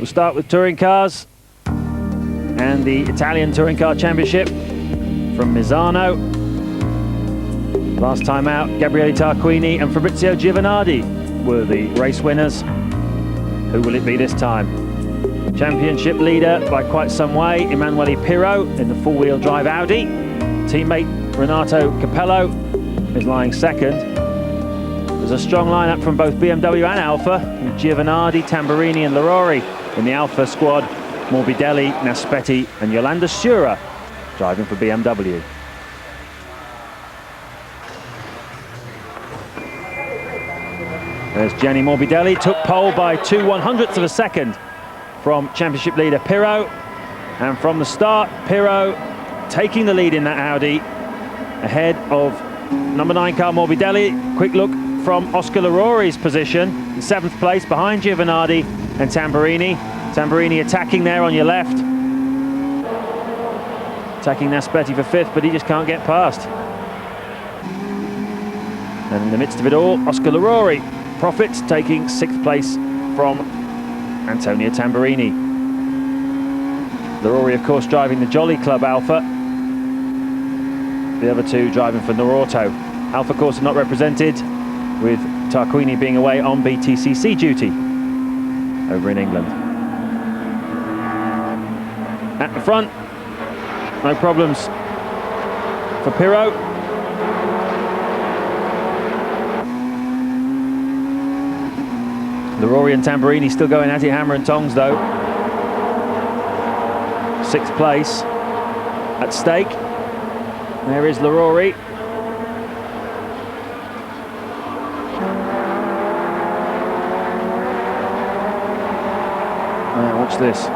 We'll start with touring cars and the Italian Touring Car Championship from Misano. Last time out, Gabriele Tarquini and Fabrizio Giovanardi were the race winners. Who will it be this time? Championship leader by quite some way, Emanuele Pirro in the four-wheel drive Audi. Teammate Renato Capello is lying second. There's a strong lineup from both BMW and Alfa, with Giovanardi, Tamburini and Lorori in the Alfa squad, Morbidelli, Naspetti and Yolanda Sura driving for BMW. There's Gianni Morbidelli, took pole by 2/100ths of a second from championship leader Pirro. And from the start, Pirro taking the lead in that Audi, ahead of number 9 car Morbidelli. Quick look from Oscar Lorori's position, in 7th place behind Giovanardi and Tamburini. Tamburini attacking there on your left. Attacking Naspetti for 5th, but he just can't get past. And in the midst of it all, Oscar Lorori profits, taking 6th place from Antonio Tamburini. Lorori, of course, driving the Jolly Club Alfa. The other two driving for Norauto. Alfa, of course, are not represented, with Tarquini being away on BTCC duty over in England. At the front, no problems for Pirro. Lorori and Tamburini still going at it hammer and tongs though. 6th place at stake. There is Lorori. Watch this.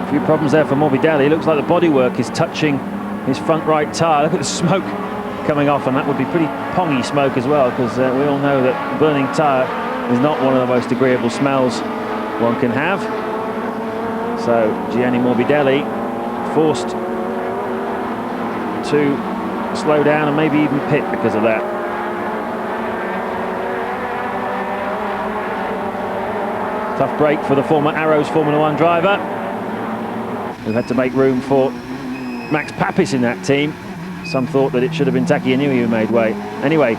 A few problems there for Morbidelli. It looks like the bodywork is touching his front right tyre. Look at the smoke coming off, and that would be pretty pongy smoke as well, because we all know that burning tyre is not one of the most agreeable smells one can have. So Gianni Morbidelli forced to slow down and maybe even pit because of that. Tough break for the former Arrows Formula 1 driver, who had to make room for Max Papis in that team. Some thought that it should have been Taki Inui who made way. Anyway,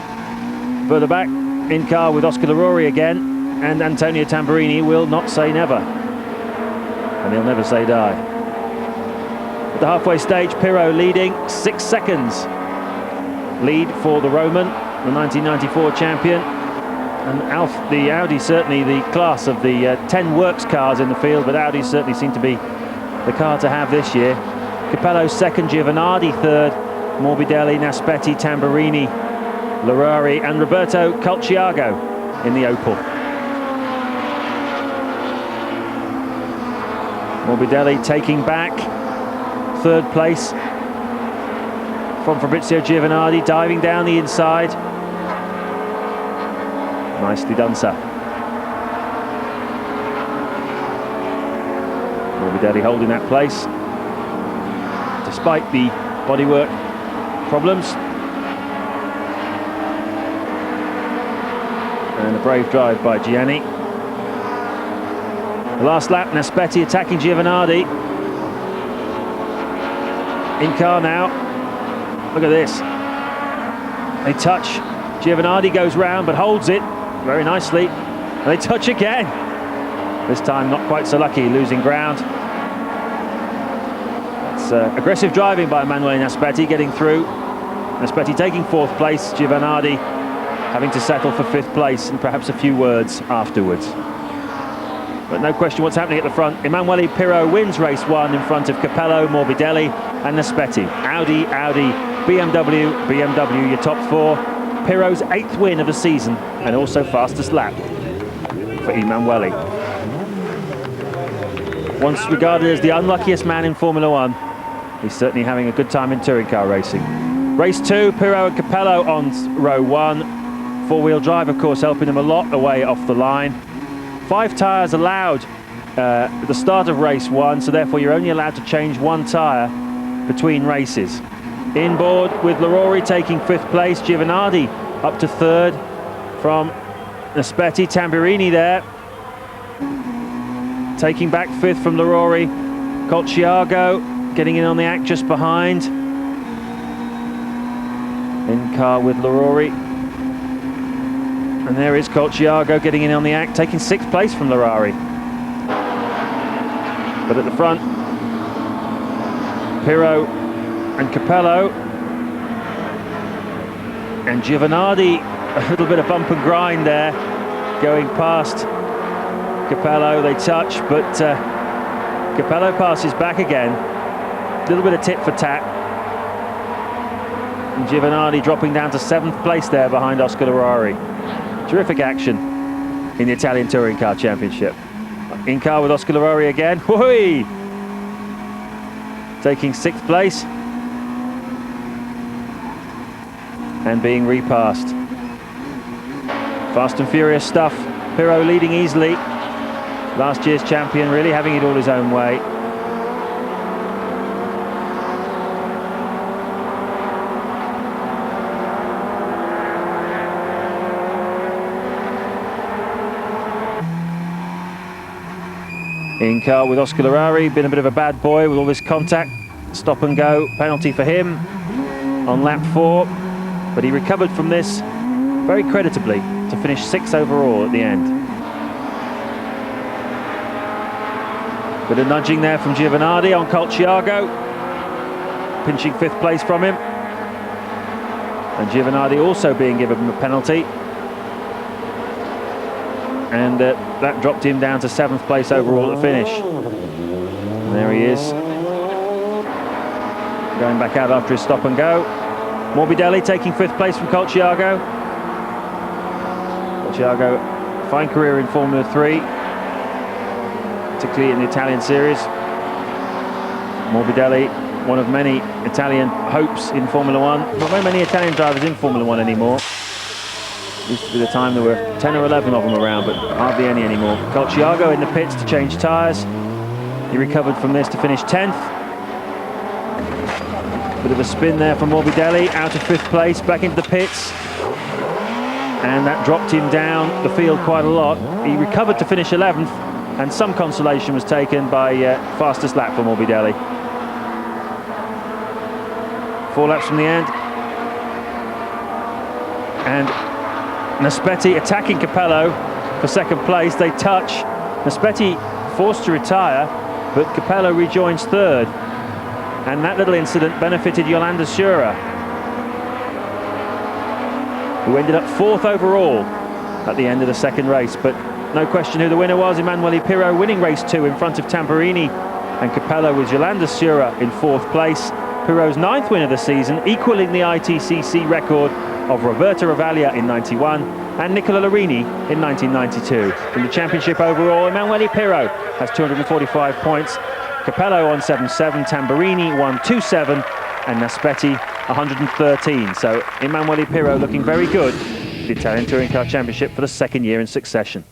further back, in car with Oscar Lorori again, and Antonio Tamburini will not say never. And he'll never say die. At the halfway stage, Pirro leading 6 seconds. Lead for the Roman, the 1994 champion. And the Audi, certainly the class of the 10 works cars in the field, but Audi certainly seem to be the car to have this year. Capello 2nd, Giovanardi 3rd, Morbidelli, Naspetti, Tamburini, Lorori and Roberto Colciago in the Opel. Morbidelli taking back 3rd place from Fabrizio Giovanardi, diving down the inside. Nicely done, sir. Morbidelli holding that place despite the bodywork problems. And a brave drive by Gianni. The last lap, Naspetti attacking Giovanardi. In car now. Look at this. They touch. Giovanardi goes round but holds it very nicely. And they touch again. This time not quite so lucky, losing ground. It's aggressive driving by Emanuele Naspetti, getting through. Naspetti taking 4th place, Giovanardi having to settle for 5th place, and perhaps a few words afterwards. But no question what's happening at the front. Emanuele Pirro wins race 1 in front of Capello, Morbidelli and Naspetti. Audi, Audi, BMW, BMW, your top 4. Pirro's 8th win of the season, and also fastest lap for Emanuele. Once regarded as the unluckiest man in Formula 1, he's certainly having a good time in touring car racing. Race 2, Pirro and Capello on row 1. 4-wheel drive, of course, helping them a lot away off the line. 5 tyres allowed at the start of race 1, so therefore you're only allowed to change 1 tyre between races. Inboard with Lorori taking 5th place, Giovanardi up to 3rd from Naspetti, Tamburini there. Taking back 5th from Larori. Colciago getting in on the act just behind. In car with Larori. And there is Colciago getting in on the act, taking 6th place from Larori. But at the front, Pirro and Capello. And Giovanardi, a little bit of bump and grind there, going past Capello. They touch, but Capello passes back again. A little bit of tit for tat. And Giovanardi dropping down to 7th place there behind Oscar Larori. Terrific action in the Italian Touring Car Championship. In car with Oscar Larori again. Whoo-wee! Taking 6th place. And being repassed. Fast and furious stuff. Pirro leading easily. Last year's champion, really having it all his own way. In car with Oscar Larori, been a bit of a bad boy with all this contact. Stop and go, penalty for him on lap 4. But he recovered from this very creditably to finish 6th overall at the end. Bit of nudging there from Giovanardi on Colciago, pinching 5th place from him. And Giovanardi also being given a penalty. And that dropped him down to 7th place overall at the finish. And there he is, going back out after his stop and go. Morbidelli taking 5th place from Colciago. Colciago, fine career in Formula 3, particularly in the Italian series. Morbidelli, one of many Italian hopes in Formula 1. Not very many Italian drivers in Formula 1 anymore. Used to be the time there were 10 or 11 of them around, but hardly any anymore. Colciago in the pits to change tyres. He recovered from this to finish 10th. Bit of a spin there from Morbidelli, out of 5th place, back into the pits. And that dropped him down the field quite a lot. He recovered to finish 11th, and some consolation was taken by fastest lap for Morbidelli. 4 laps from the end. And Naspetti attacking Capello for 2nd place. They touch. Naspetti forced to retire, but Capello rejoins 3rd. And that little incident benefited Yolanda Sura, who ended up 4th overall at the end of the 2nd race. But no question who the winner was. Emanuele Pirro winning race 2 in front of Tamburini, and Capello with Yolanda Sura in 4th place. Pirro's 9th win of the season, equaling the ITCC record of Roberto Ravaglia in '91 and Nicola Larini in 1992. In the championship overall, Emanuele Pirro has 245 points. Capello on 77, Tamburini 127, and Naspetti 113. So Emanuele Pirro looking very good for the Italian Touring Car Championship for the 2nd year in succession.